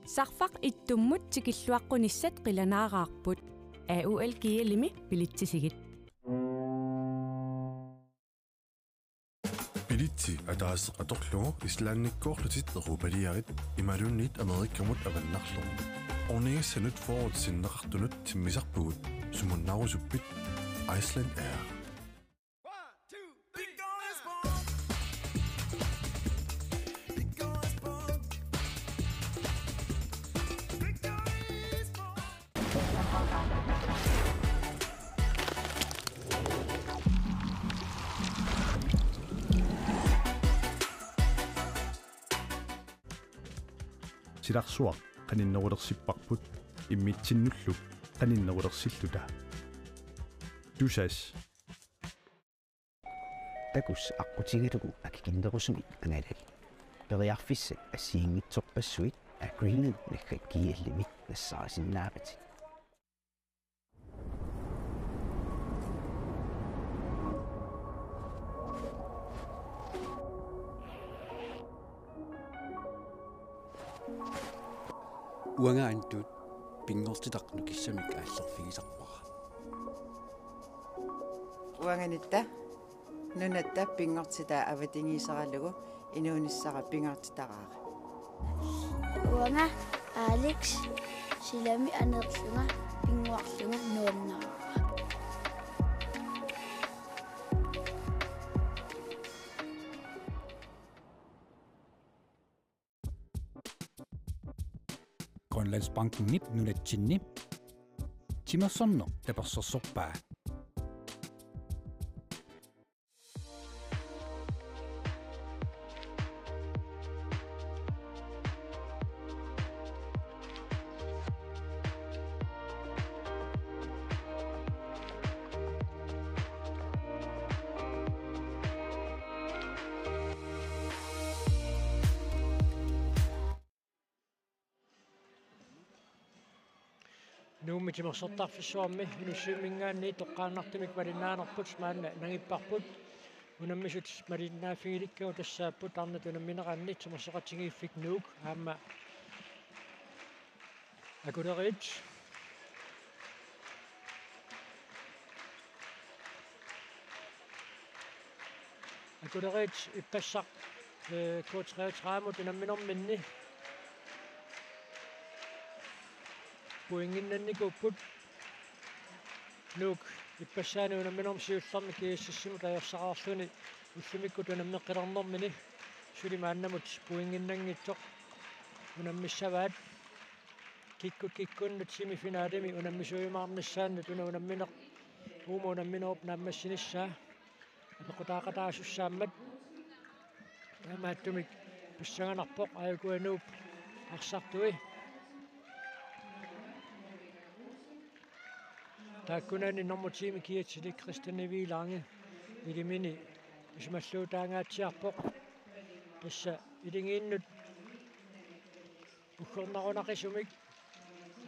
Sarfaq ittummut tikilluaqqunissat qilanaaqaarput AUL kiilimi pilittisigit. Pilitti ataas atorlugu islaannikkoorlutit erupaliarit imalunnit amerikkamut avannarlorlu. Ornigissanut forwardsinneqartunut timmisarpugut sumunnarusuppit Iceland Air. Silarsuaq qaninnerulersipparput immitsinnullu qaninnerulersilluta tusas takus aqutigilugu akikinderusumit analal periarfissat assiingitsorpassuit Greenland nakkat kiillimit nassarasinnaapati uangaantut pingortitaqnu kissamik aallerfigisarpara uanganitta nunatta pingortita avatingiisaralugu inuunissara pingortitaqaaqa uanga Alex silami anerlunga pingorlunga nuannaa Grønlandsbanken nip nunatsinni timersorno tapersorsorpaa nuumitimersortarfissuarmi inussiumingaanni toqqaannartumik malinnaanarput maanna nangipparput unammisut malinnaaffigilikkagu tassaapput arnat unammineqaanni timersoqatigiiffik nuuk aamma akulerit ippassaq K33 unamminerminni puinginnannikupput nuuk ippassaanuuna unamminermsiullarmi kiississimut ajarsaqaarluni ullumikku unammeqqilernermini sulimaannamut puinginnangitsoq unammissavaat kikkunnut semifinaalimi unammisuujumaarnissaannut unammineq uuma unamminerup naammassinissaa apequtaaqataasussaammat taamaattumik pissanganarpoq ajukuanuup arsartui taakkunani normutiimi kiatsilik Christiane Lange ilimini ismalluutaangaatsiarpoq tassa ilingiinnut ukkornarunaqisumik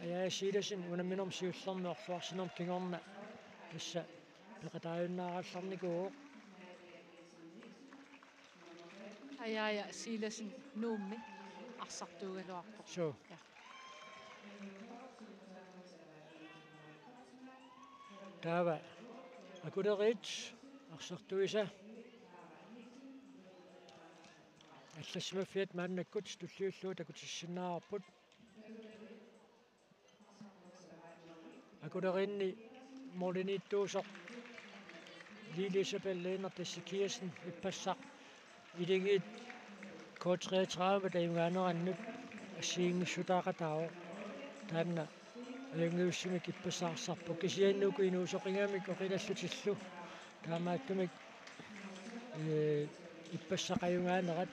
ajaasiilasin unamminermsiullermi orluarsinerm kingorna tassa peqataajunnaarallarnikuuq ajaja siilasin nuummi arsartuugaluarpoq so taava akulerit arsartuisa аллассимаффиат мааннаккут туллиуллуу такутиссинаарпут акулеринни молинитtuusoq Lille-Isabelle тассикиасн иппассақ илигиит K33 таимгаанерannut ассиингиссутаақатао таанна аюнгиуссимик иппассаарсарпу кисианнуку инуусоқингамик оқилаллутиллу таамааттумик иппассақаюнгаанерат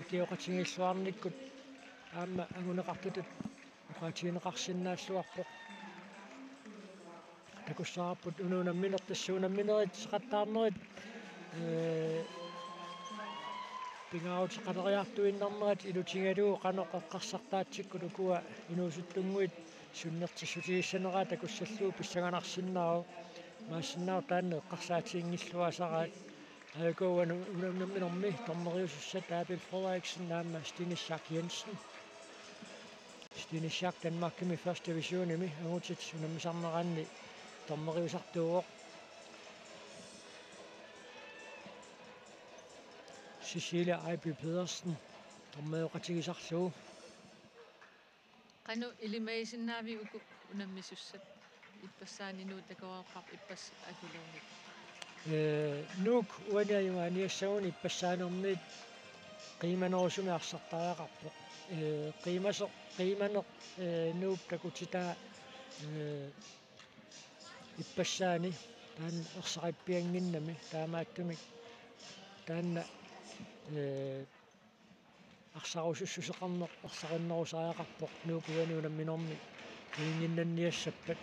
киоқатингиллуарниккут аама агунеқартутут оқатиинеқарсинааллуарпоқ такуссаарпут унуунамминертассуунамминерит сеқаттаарнерит пингаутеқалериартуиннарнерат илутингалуу қанеқоққарсартаатсикку лукуа инуусуттунгуит суннертиссутигиссанераа такуссаллуу писсаганарсиннаару maasinnaar taanne eqqarsaatiingilluasaraat ajukuuanu unamnamminermi torneriusussat Abel Frederiksen naamma Stine Schack Jensen Tinisiak Danmarkimi first divisionimi agutit unammisarneranni tormeriusartuuq Cecilia Ejby Pedersen tormeoqatigisarluu qanu ilimaisinnaami uku unammissussat ippasaani nuutakoreqqar ippas akulernit nuuk uaniajumaaniassaguni ippasaanerniit qiimanerusumi arsartariaqarpoq qiimaneq nuuk takutitaa ipпассаани таан ерсариппиангиннами таамааттумик таанна арсарусуссусеқарнеқ ерсариннерусариақарпоқ нуукуани унамминорми киингиннанниассаппат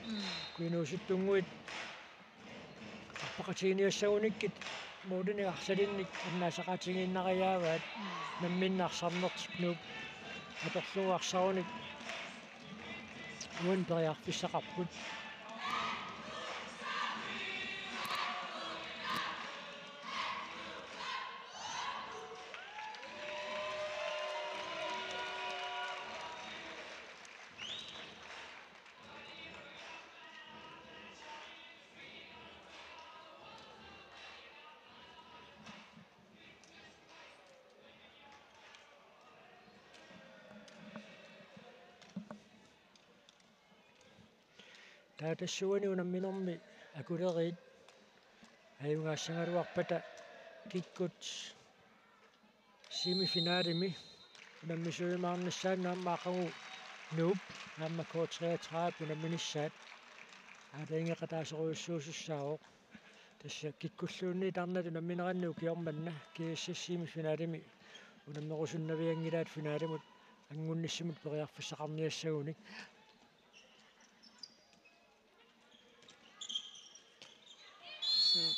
куинуусуттунгуит арпақатигиниассагуниккит муудини арсалинник аннаасақаатигииннариааваат намминнаарсарнертик нуук аторлугу арсаруник уун периарфиссақарпут таатассуани унамминорми акулериит аюнгаассангалуарпата киккут семифиналими унаммисуимаарнассаан нааммаақагу нууп наамма код 33 унамминиссаат аалингеқатаасеруйуссуусуссаавоқ тасса киккуллуунни тарнат унамминераннуу киорманна киасса семифиналими унаммерусуннавиангилаат финалимут ангунниссимут периарфиссақарниассагуник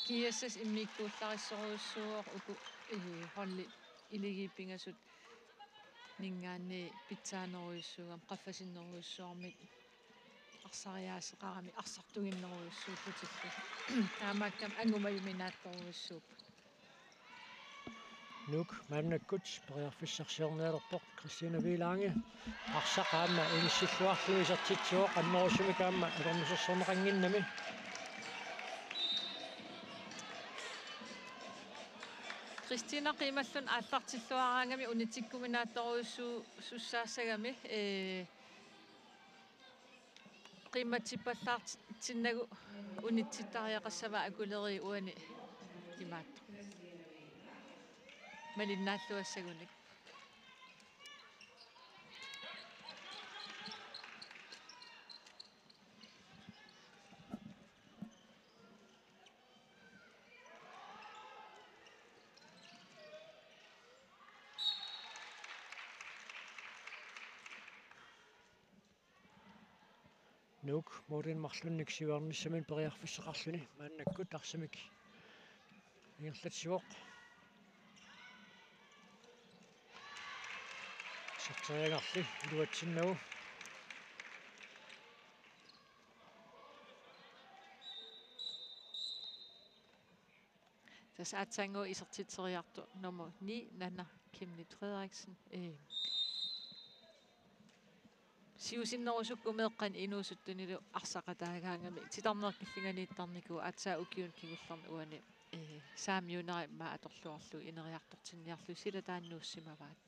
kiassas immikkuullarissoruussuuq uku holli iligipingasut ningaanni pitsaaneruissuugam qaffasineruissuarmik arsariaaseqarami arsartuginneruissuuputillu taamaakkam angumayuminaattoruissuup nuuk maannakkut periarfissarsiornialerpoq Christina Vilange arsaqaamma inissilluarlui sertitsuoq annerusumikaamma alornisersorneqanginnami Christina qiimallun aallartilluaraangami unitikkuminaattoruissuu sussaassagami qiimmatippallaartinnagu unitsittariaqassava akuleri uani imaattu malinnaalluassagunik nuuk muudin marlunnik siuarnissamin periarfisseqarluni maannakkut arsamik ingерlatsiuoq сатсариагарли илуатсиннагу тасаатсаангу исертитсериарту номер 9 Nanna Kimlit Frederiksen siusinnerusukkumeeqqan inuusuttunilu arsaqataagaangami titarnerkillinganiittarniku aatsaa ukiun kigullarni uani saamiunari ma atorluarlu ineriartortinniarlu sila taannuussimavaat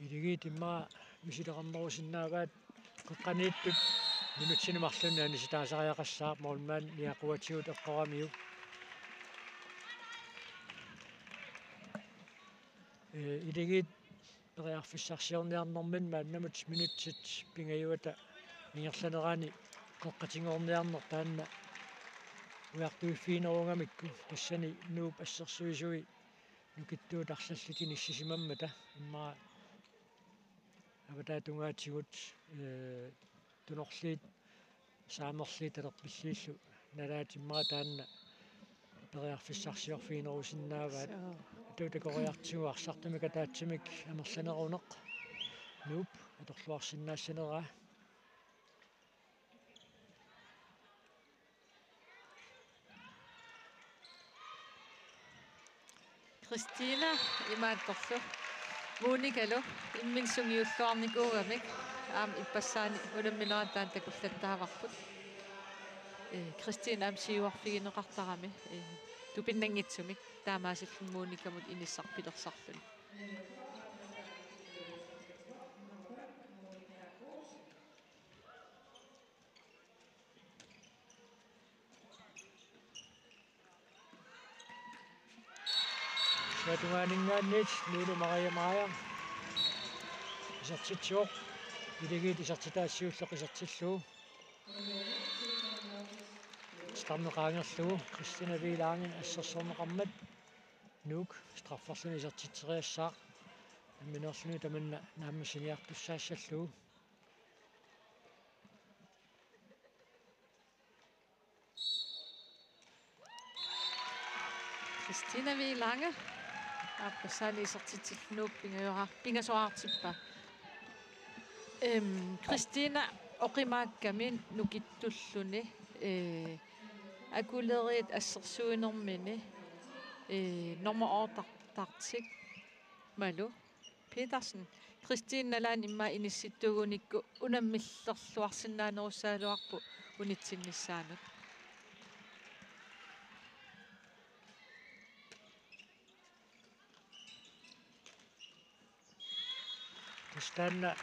iligitиммаа мисилеқарнерусиннааваат қеққанииттут минутсинемарлуннаани ситаасариақассаа моолмаан ниақуатигут эққорамиу иligit периарфиссарсиорниарнэрмин мааннамут минутсит пингаюата ингерланераани қеққатингорниарнер таанна уяртуиффиинерунгамикку тассани нууп ассерсуисуи нукиттуут арлаллутин иссисимаммата иммаа аватаатунгаатигут тунерлиит саамерлиит алерпиллииллу налаатиммаа таанна периарфиссарсиорфиинерусиннааваат атуутакориартигу арсартумика таатсимик амерланерунеқ нууп аторлуарсиннаассанераа Christina imaattorlu Monikalo imminsungiulluarnikuugamik ipassaani ulamminerattaan takullattaavarput Christina amsiuarfigineqartarami tupinnangitsumik taamaasillu Monikamut inissarpilersarluni Satuaningaannit nuulu mariamaaya isartitsuoq iligit isartitaassiulleq isartilluu starneqaangerlugu Christina Vilaangen assarsorneqarmat nuuk straffarluni isartitseriassaaq amminerluni tamanna naammassiniartussaassalluu Christina Vilaangen Appassaani isartitillnuuk pingasoartippa Christina oqimaakkamin nukittulluni akuleriit assersuinermini normaortartartik malu Petersen Christina laan imma inissittugunikku unammillerluarsinnaanerussaaluarpu unitsinnissaanut Stanna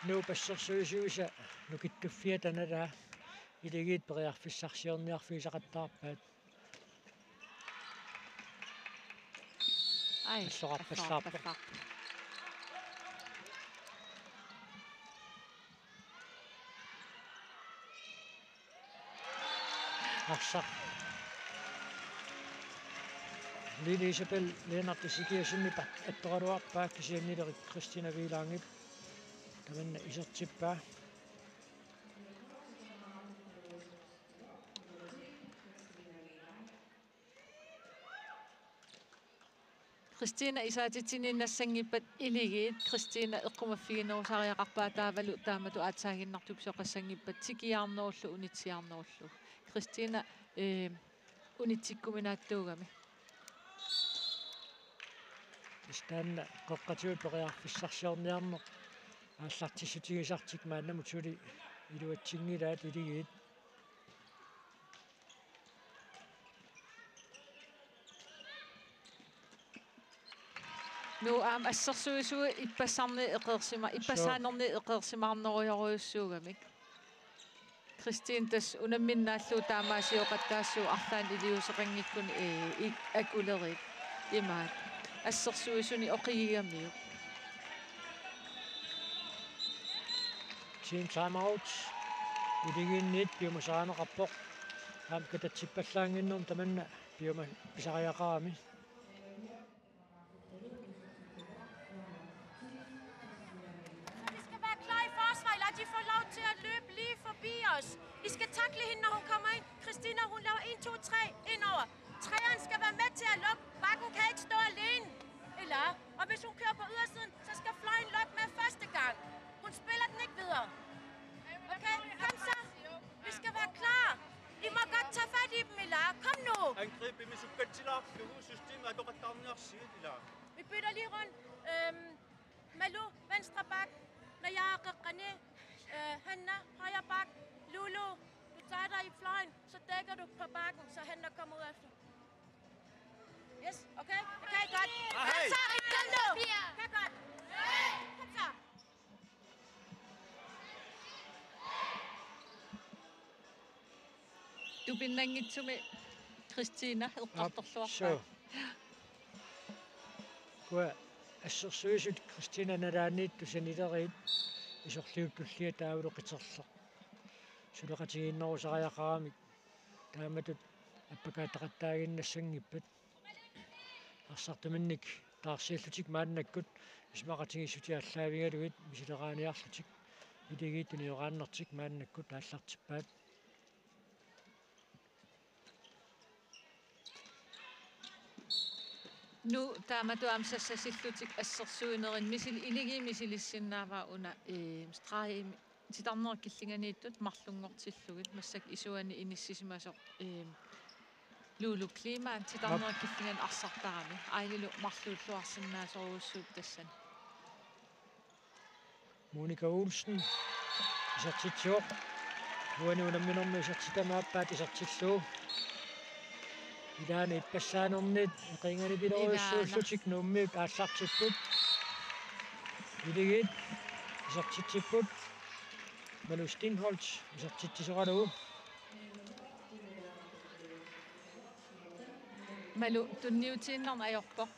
nuupassersuisuusa nukittufiatanalaa iligit periarfissarsiorniarfiisaqattaarpaat аллоқарпассаарпа арса Lili Isabel Lennart isikiasunnipa attoraluarpaa kisiannilerik Christina Vilaangit tamanna isertippaa Christina isaatitininnassanngippat iligit Christina eqqumaffiginerusariaqarpaa taavalu taamatu aataaginnartup soqassanngippat tikiarnerullu unitsiarnerullu Christina unitsikkuminaattuugami Stanna qoqqatiut periarfissarsiorniarneq ааллартиссутигисартик мааннамут сули илуатсингилаат илигиит nu assерсуисуи иппассарни эқерсима иппассаанерни эқерсимаарнеруйоруйуссуугамик Christine tas unamminnaalluu taamaasiоqattаассуу арлаан илиусеқангиккун акулерит имаат assерсуисуни оқигигамиу Team timeout idiginnit piumasaaneqarpoq aam katatsippallaanginnum tamanna piuma pisariaqaami Vi skal være klar i forsvar, eller de får lov til at løbe lige forbi os. I skal takle hende, når hun kommer ind. Christina, hun laver 1, 2, 3 indover. Træeren skal være med til at lukke. Bakken kan ikke stå alene. Eller, og hvis hun kører på ydersiden, så skal fløjen lukke med første gang. Hun spiller den ikke videre. Okay, kom så. Vi skal være klar. I må godt tage fat i dem, Ila. Kom nu. Angreb med sukkertilak. Systemet er godt darnarsiet, Ila. Vi bytter lige rundt. Malu, venstre bak. Når jeg er René, Hanna, højre bak. Lulu, du tager dig i fløjen, så dækker du på bakken, så Hanna kommer ud efter. Yes, okay? Okay, godt. Kom så, kom nu. Okay, godt. Kom så. Tupinnangitsumi Christina eqqartorluarpaa so kua assерсуисут Christina nalaanniittu sanileriit isorliuttullia taavuluqiterleq suleqatigiinnerusariaqaramik taamatut appakaataqattaaginnassanngippat арсартаминник таарсиаллутик мааннаккут исмақатигиссутиаллаавигалугит мисилераниарлутик илигииттуниорааннартик мааннаккут ааллартиппаат nu taamatu amsassasillutik assersuinerin misil iligi misilissinnaaraa una strahi titarnerkillinganiittut marlungortillugit massak isuani inissisimasoq Lulu klima titarnerkiffigan arsartarami aililu marluulluarsinnaasoriussuut tassan. Monika Olsen isartitsuoq uanuunamminormi isartitamaappaat isartilluu ilaani ippassaanerniit eqingani pileruissuullutik nuummiut aallartipput iligit isartitsipput Malu Stingholz isartitsisoqalugu Malu tunniutiinnerna ajorpoq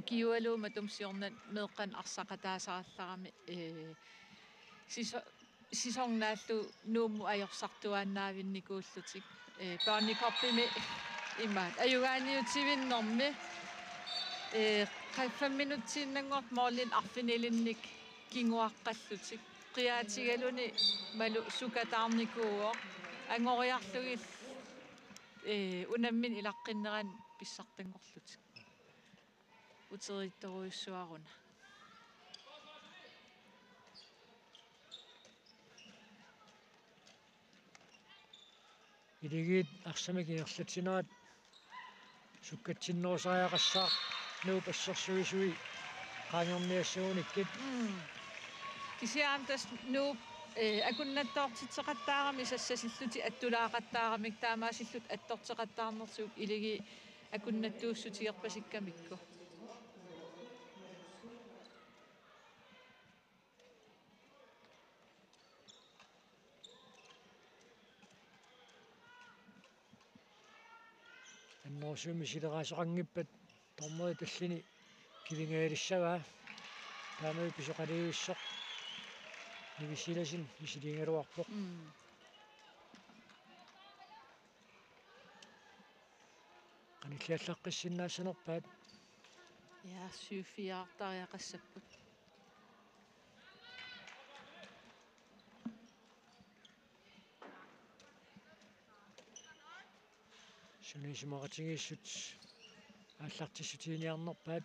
ukiualuuma tumsiornat meeqqan arsaqataasarallarami sisornaallu nuummu ajorsartuaannaavinnikuullutik paanikorpimi imaat ajugaaniutivinnermi 5 minuutsiinnanguart moorlin arfinilinnik kinguaqqallutik qiaatigaluni malu sukataarnikuuo angoriarlugil unammin ilaqqinneran pissartangorlutik uteriittoruissuaruna iligit arsamik inerlutinaat sukkatsinnoosaaaqassaa nuupassersuisui qaangorniassuunikkit kisiaamtas nuup akunnattaortitseqattaarami sassasilluti attulaaqattaaramik taamaasillut attorteqattaarnersuuk iligi akunnattuussutigerpasikkamikku аннерсуми силерасоқангиппат тормои таллини кивингаалиссагаа таамаи писоқалиуиссоқ нивисиласин исилингалуарпоқ каниллиаллаққиссиннаассанерпаат я сюфиартариақассаппут сунисимақатигииссут ааллартиссутиниарнерпаат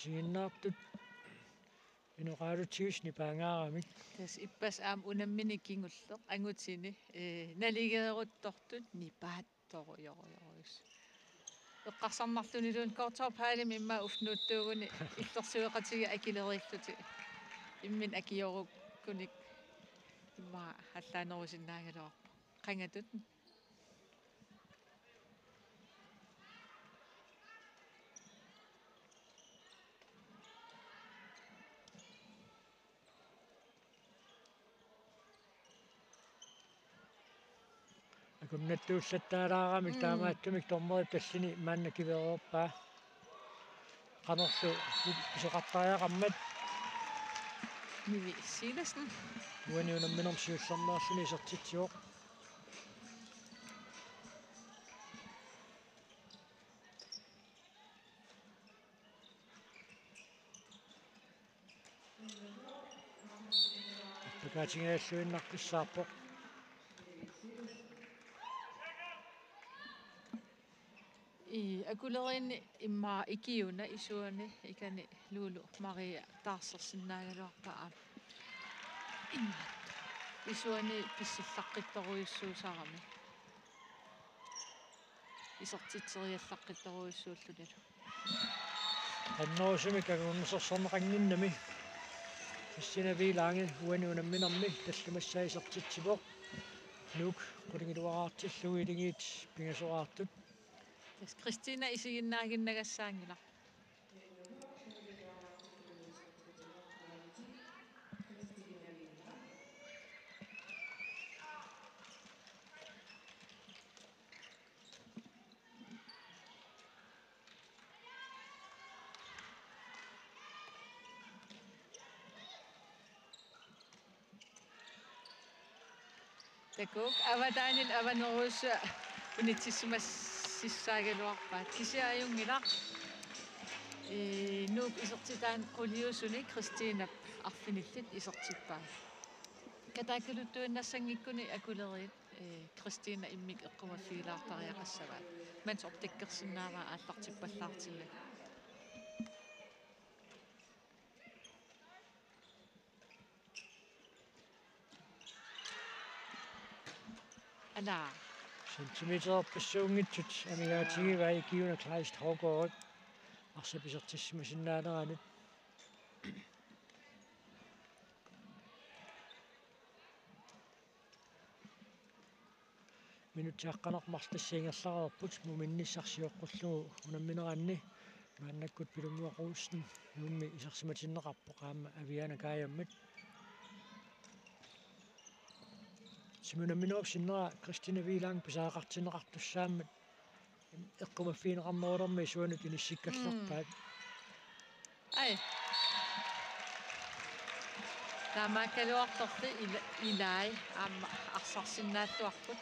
сигиннаартут инуqaalutsigusni paangaaramik тас иппас аам унаммини кингуллеq ангутсини налигеерутторtut нипаат торуйоруйоруис эққарсарнарлунилуун кортоопаалими имма уфнууттуугуни иллерсуеқатиги акилериллути иммин акиоруккуник имма халлаанерусиннаагалуарпа қангатут акуннаттууллаттаалаарамик таамааттумик тормои таллини маанна кивероорпаа qanорсу писоқартариақармат миви силасна уаниунамминерм сиуллернеерлүни исертитсиоқ пакаатингааллуиннартиссаарпоқ акулерини имма икиуна исуани икани лулу мария таарсерсиннаагалуарпаа имма исуани писсиллаққитторуйуссуусарами исертитсериаллаққитторуйуссууллунилу аннерусумик агуннерсорнеқангиннами иссинавилаанги уаниунамминерми таллумассаа исертитсипоқ нук қулингилуараартиллугилигиит пингасораартут Kristina isiginnaaginnagassaangila Takuk avataanil avaneruussa unitsissumas sissaaгаluарпаат кисиаюнгилақ nuuk isertitaan quliusuni Christina arfinillit isertippaa kataakaluttuinnassangikuni akuleriit Christina immik eqqumafiilaartariaqassavaat mans ortikkersinnaavaa aallartippallaartilla ana Centimeter passuungitsut amigaatigiva ikiuna Kleist Hågård arsapisertissimasinnaaleranut minutiaqqanarmartassiingerlareerput muminnissarsiuqqullugu unammineranni maannakkut pilunguaquussen nuummi isarsimatinneqarpo qaamma aviana kaayammat simunamminuarsinnera Christina Vilang pisaaqartineqartussaammat eqqumaffiineqarnerulermi suanut inissikkallerpaat ai taamaakkaluartorli ilai aamma arsarsinnaalluarput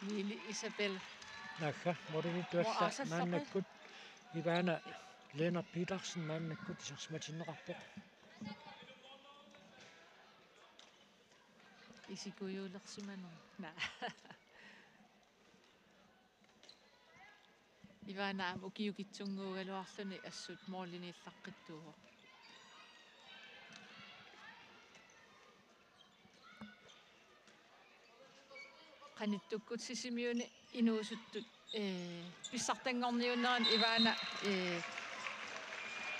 Lili Isabel nakka morinittualla maannakkut Ivana Lennart Petersen maannakkut isarsimatinneqarpo isikuyuulersimanun na Ivana am ukiukitsunguugaluarluni assut moorliniillaqqittuugo qanittukkut sisimiuni inuusuttut pissartangorniunneran Ivana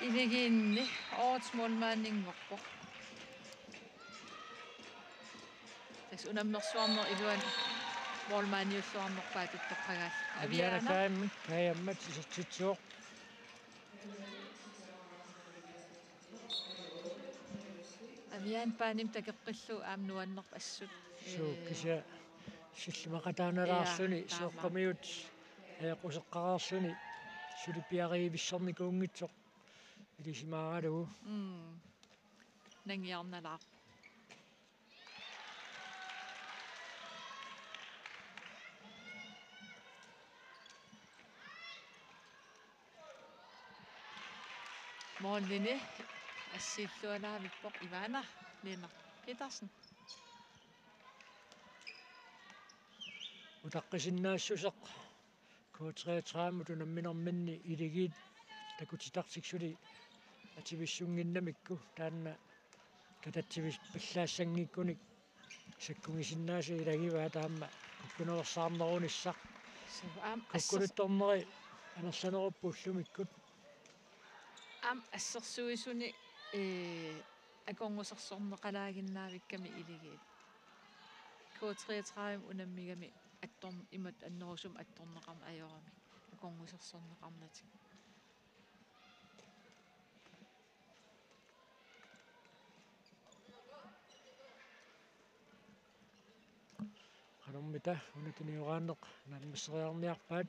iligiinni ootsmolmaanninngorpo tas unammersuarner iluan molmaaniulluarnerpaat ittaqqagaal aviana kaayammat isertitsuoq avian paanim takeqqillu aam nuannerp assut kisa силлимақатааналаарлүни сеэққамиут эқусеққарарлүни сулипиариивиссорникуунгитсоқ илисимаагалугу нангиарналаа Målene ассииллуалаавиппоқ Ивана Lennart Petersen утаққисиннаассусеқ K33 тунамминерминни илигиит такутитартиксули ативиссунгиннамикку таанна кататсивис паллаассангиккуник саккугисиннааси илагиваа таама куккунерсаарнеруниссақ куккунутторнери анерланеруппууллумиккут ам ассерсуисуни аконгусерсорнеқалаагиннаавикками илигиит K33 унаммигами атторн имат аннерусум атторнеқарма ajorami аконгусерсорнеқарнатик qanumita unatiniugaanneq nammasseriarniarpaat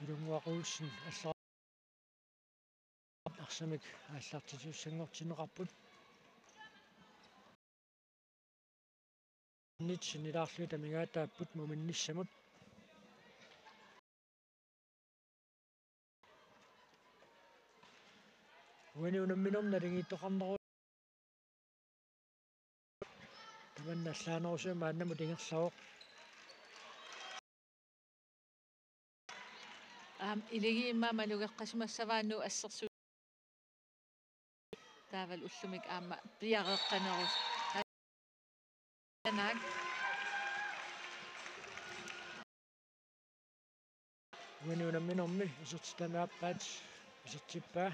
Pilunguaquussen арсамик ааллартитуссангортинеқарпут нитсинилаарлуи тамигаатааппут муминниссамут уани унамминерналингиттоқарнеру таманналлаанерусума аннаму тингерлавоқ илиги иммаама лугеққасимассаваану ассерсу таавал уллумик аама пиареққанерус анак уани унамминерми исертитамааппаат Isartippa.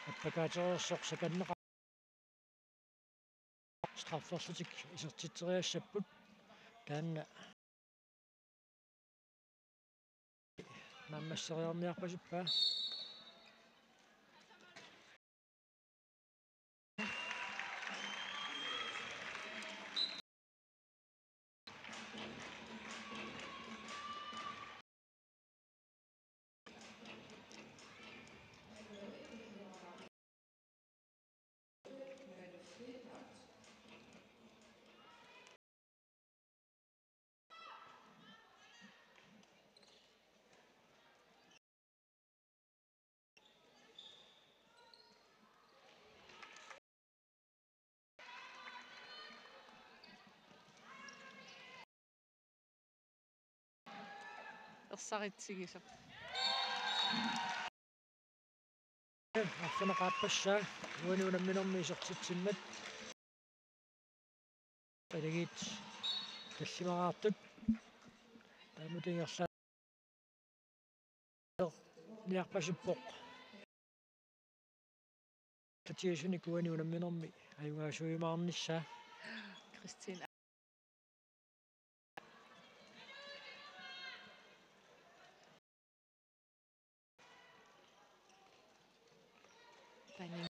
Appakaaterersoq sakanneqa strafferlutik isartitteriassapпут таанна наммассериорниарпасиппа Ersaritsigisa. арфинеқааппассаа уануунамминорми исертитсиммат палагит таллимараартут таамутингерлаа ниарпасиппоқ татиисуник уануунамминорми аюнгаасуимаарниссаа Christine Panning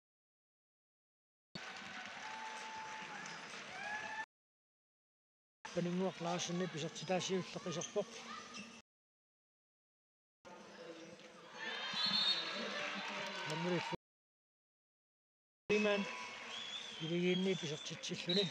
панингуарлаарсинни писертитаасиуллеқисерпоқ наммули иман илигиинни писертитсиллуни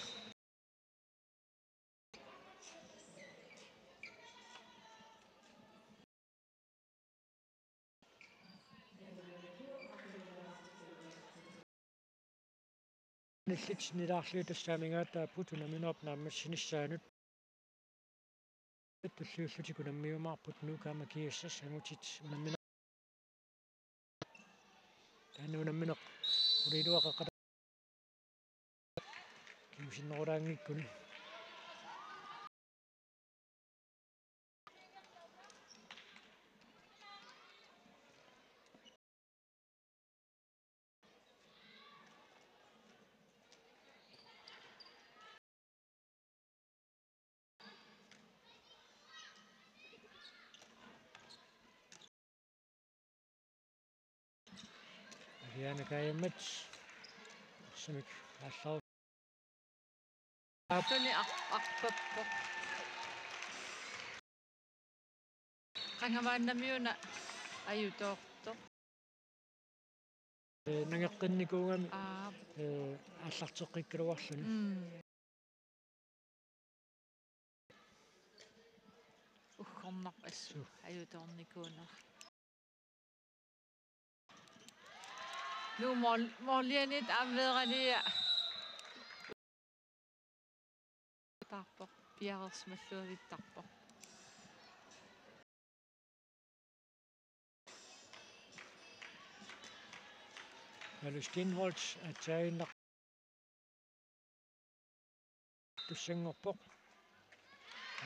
ниллит нилаарлуи тассаамингаатаа путунаминооп нааммассиниссаанут туллиуллутику наммиумаарпут нукаама киассас ангутит унаммина таанунамминеқ улилуақақата кимсиннерулаангиккуни Яна каямат сумик аллаа Аппани арпаппо qangamaannamiuna ajutooqto нангеққинникуугами аллартеққиккалуарлуни уггорнар ассу ajutooqnikkuuner nu morlianit amveeralia tarpo piarersmalluavittarpo Luskinholz atsainneq tussangorpoq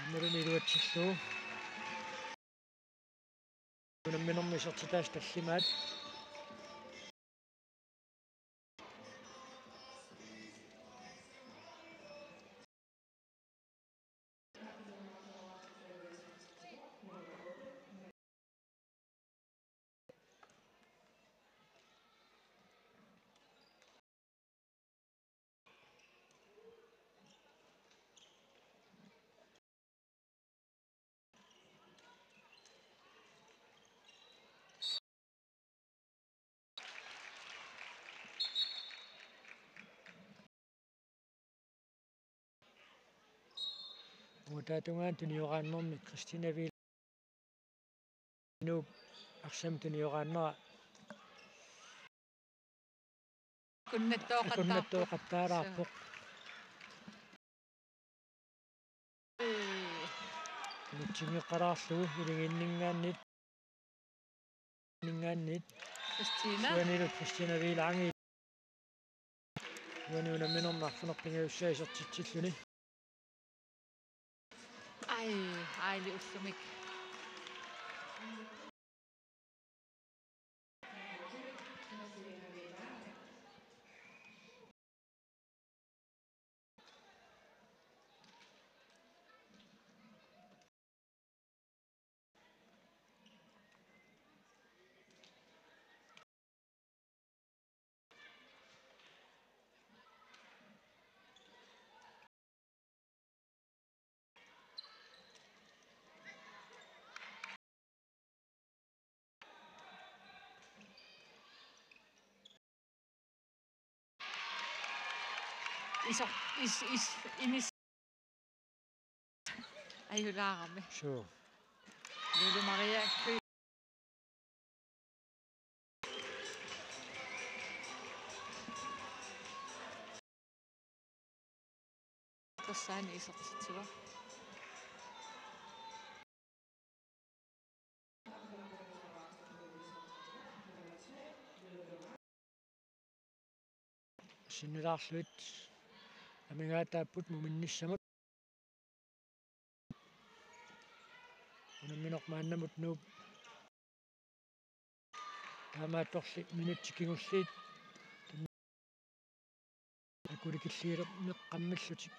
аммерни илуатсиллуу унамминерми сертитаас таллимаат Mutaatungaan tuniорааннэрми Кристина Вил нуп арсам тuniорааннера kunnattooqattaarpoq нутсигеққалаарлугу илигиннингааннит Ningaannit Christina. suanilu Christina viilaangi suaniuna minornarfunerpingiussaasertitsilluni Ej, det er ullumik. Inis. Ayulaarami. Sure. Lulu Maria Kry. Qissaani isertitua. Sinnilaarluit amingaataapput muminnissamut unamminormaannamut nuup таамаатторли минутсикигуллиит акуликиллиилер меққаммаллутик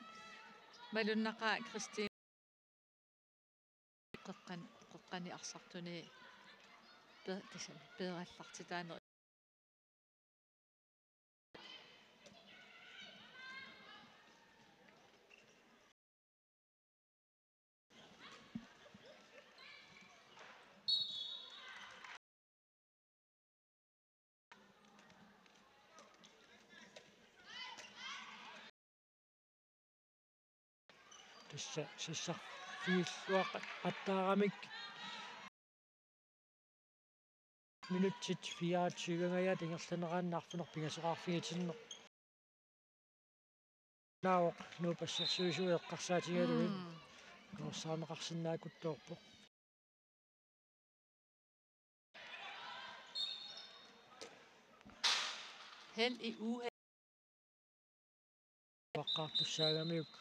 Malunnaqa Christine qeqqani arsartuni tasami peerallartitaane тасса сассар фииллуаqa аттаарамик минутсит фиаатсигангая тингерланерааннаарфунер пигасеқарфигитиннеқ наоқ нуупассерсуисуи эққарсаатигалуи коорсаанеқарсинаакутторпо held i uheld. Waqaartussaagammiuk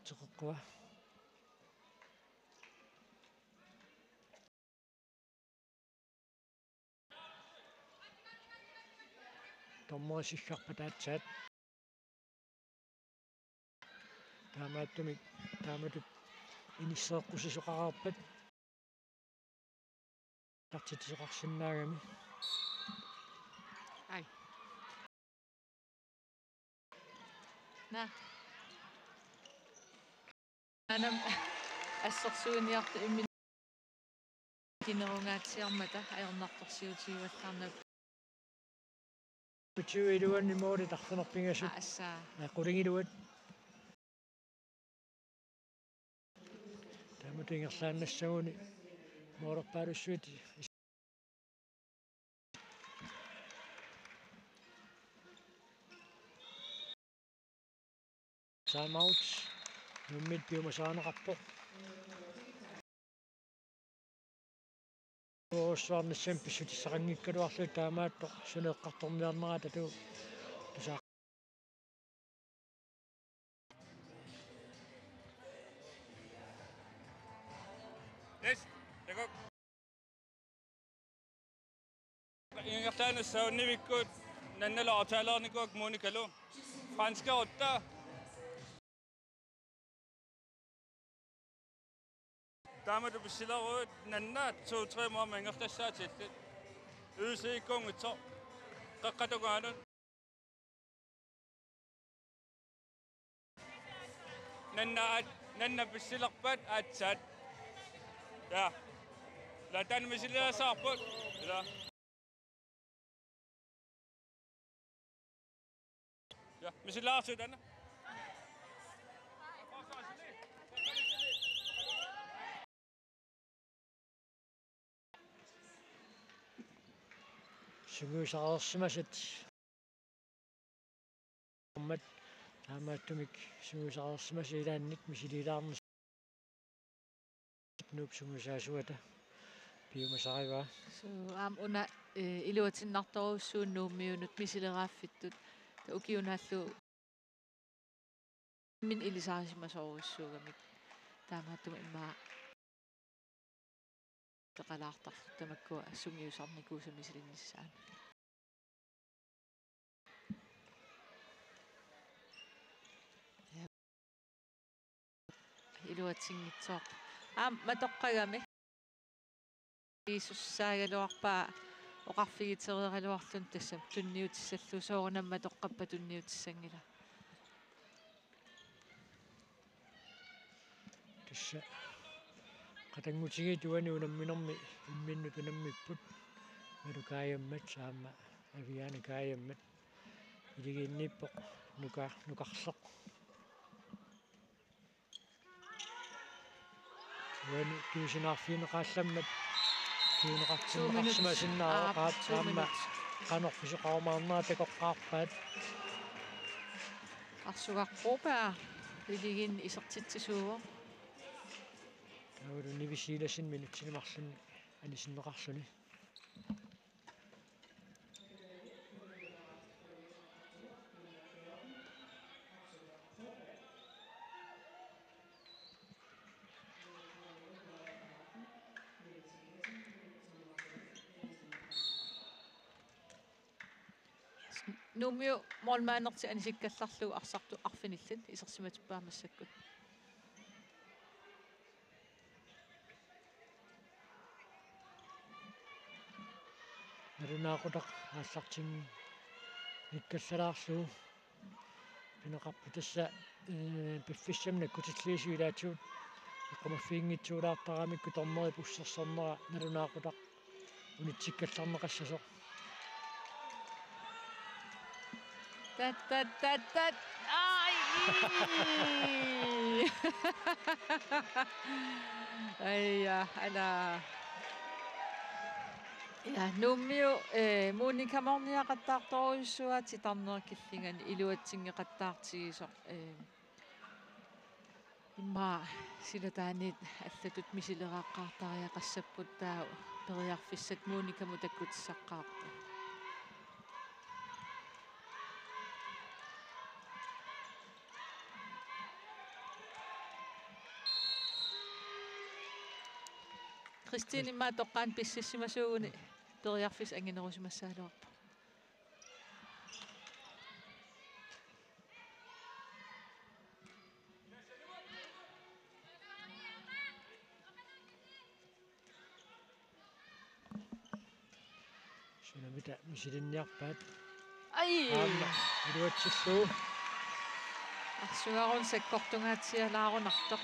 teqeqqua tommoisisgarpataatsaat taamaattumik taamatut inisseeqqusisuqararpat tartitisoqarsinnaagami Ai. Na. Anam assersuuniartu immin kinerungaatsiarmata ajornartorsiutiuallarnak Putuiluanni moodi tartunerpingasut assaa qulingiluat taamatuingerlaannassaguni moorerpaalussuiti Timeout nummit piumasaaneqarpo Oossuarnissam pissutissaqanngikkaluarlu taamaattoq suneeqqartorniarnera tatuu tusaa Yes, det går. Ingertaanussaunnivikkuut nannalaartaalernikuak muunikalu franska Taamatu pissilaruut nannaat 2-3 måneder mangertassaatiillit yysiikkuungitso qaqqatugaanun nanna pissilerpat aatsaat ja la tan misiliasaarput ja ja misilaarsuut anna suguusaqalersimasat ummat taamaattumik suguusaqalersimas ilaannik misililaarnis nuup suguusaasuata piumasariva so una iluatinnartoruussuun nuummiunut misileraaffittut ta ukiunaallu min ilisarisimasoruussuugamik taamaattuma immaa teqalaartarlu tamakkua assungiusarnikuusamisilиннссaan iluatingitsoq matoqqagami isussaagaluarpaa oqarfigitereeraluarlun tassam tunniutissallu soorunamma toqqappa tunniutissangila tassa qatangutigiituani unamminermi imminnut unammipput malukaayammat saamma aviana kaayammat iligiinnippoq nukarleq wani tuusinarfiineqaallammat tuuneqartimaqarsimasinnaaqaat saamma qanorfisoqarumaarnaa takoqqaarpaat arsugaqqupaa iligin isertitsisuugo awlu nivisiilasin minutsinemarlun anisinneqarluni nuummiu moolmaanerti anisikkallarlu arsartu arfinillat isersimatippaamassakku narunaaqutaq aallarting nikkassalaarlu pineqarpu tassa piffissam nakkutillisiu ilaatigut iqqamaffiingitsuulaartaramikku tormeri pussersornera narunaaqutaq unitsikkallarneqassasoq tat ai ayya ala ja nuummiu muunikkamorniaqattaartoruissuat sitarnerkillingani iluatsingeqattaartigisoq imma silataanit allatut misileraqqaartariaqassapпут taa periarfissat muunikkamu takkutissaqqaarta Christine imma toqqaan pississimasuuguni periarfis anginerusimassaaluarpa sunamita misilinniarpaat ai aamma iluatsillu arsugarun sakkortungaatsialaarunartoq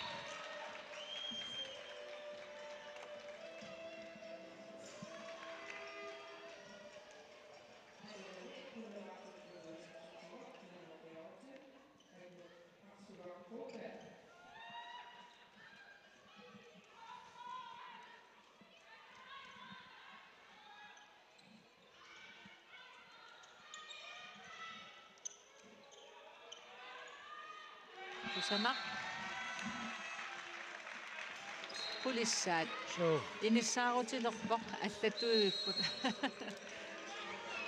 Tusamaq pulissaat inissaarutilorpoq allatuugipput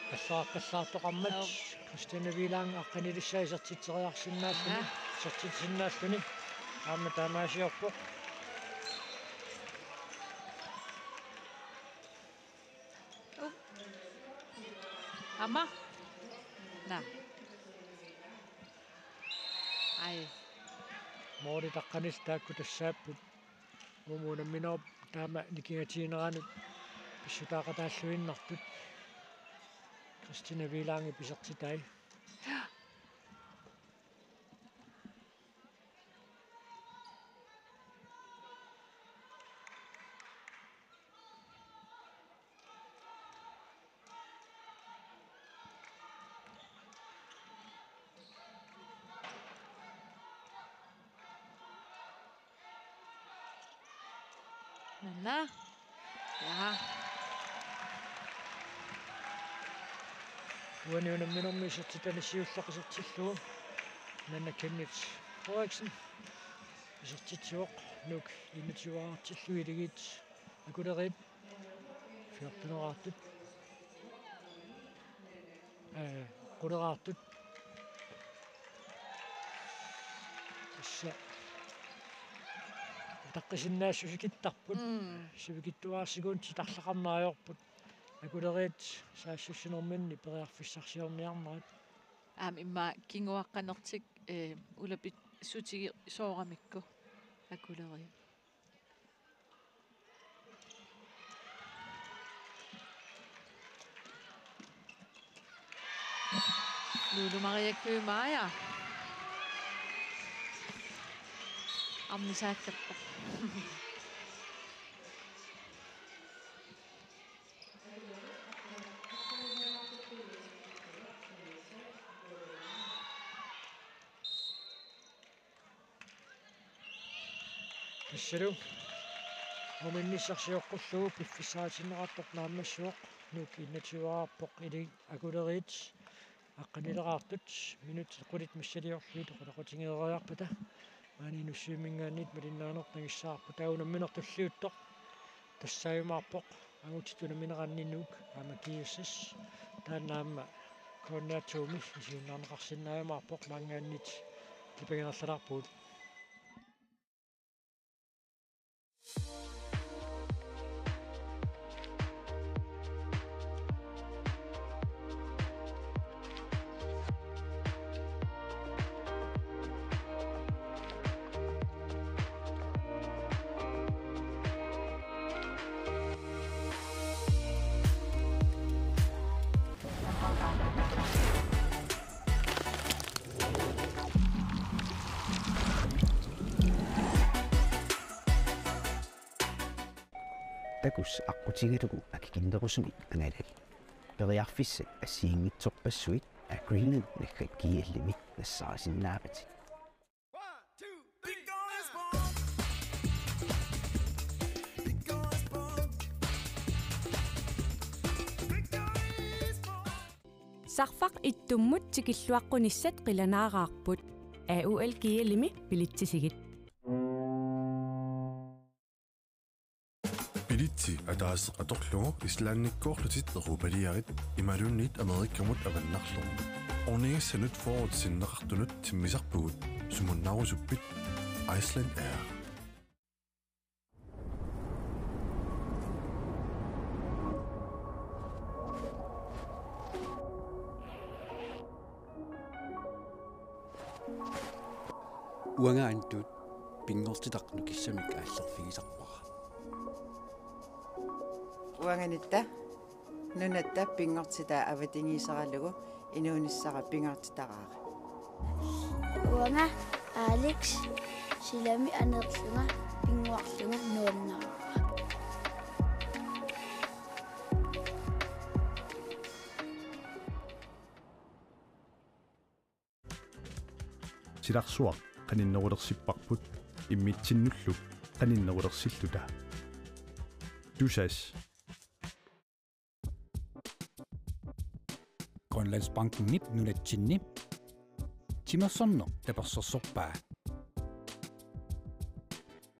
qallaartoqarmat Christine Vilang aqqanilissa isertitseriarsinnaalluni aamma taamaasiorpoq amma na ai moori taqqanis taakku tassaapput umuunamminerp taama nikingatiineranut pissutaaqataalluinnartut Christine Vilangi pisertitai nanna ja uaniunamminermi isertitanissiullaqisartillu nanna Kenneth Frederiksen isertitsuoq nuk inutiuartillu iligit akulerip фиартунераартут quleraartut assa taqqisinnaassусикиттарпут сивикиттуаарсигуун титарлақарнаajorput акулериит саассуссинерминни периарфиссарсиорниарнерат имма кингуаққанертик улапит сутиги соорамикку акулери Lulu Maria Kømaja. Amnisaakkappa. Tasselu. Ominnissarsiоққуллугу пиффисаатиннеқартоқ нааммассуоқ нуукииннативаарпоқ или акулериит аққанилераартут минут қулит миссалиорлуут оқулақутингеериарпата маани нуссуимингааннит малиннаанертагиссаарпу таунамминертуллиуттоқ тассааюмаарпоқ агутитунаминераннинук амакиуссас тааннаама коннатууми исиуннаарнеқарсинааюмаарпоқ мангааннит типагенерлалаарпуут Takus aqutigilugu akikindерусумик аналал периарфиссак ассиингитсорпассуит агринен нахат кииллимик нассаарсиннаапати Sarfaq ittummut tikilluaqqunissat qilanaaраarput AUL kiilimi pilittisigit Bilitsi ataas atorlugu islaannikkoorlutit erupaliarit imalunnit amerikkamut avannarlugu ornigassanut forwardsinneqartunut timmisarpugut sumunnarusuppit Iceland Air уангаантут пингортитақну киссамик ааллерфигисарпара уанганитта нунатта пингортита аватингисаралугу инуунissара пингортитараара уанга Алекс силами анерлунга пингуарлунга нуаннаа силарсуа qaninnerulerсиппарпут иммитсиннуллу qaninnerulersillута тусас Grønlandsbanken nip nunatsinni Timersorno tapersorsorpaa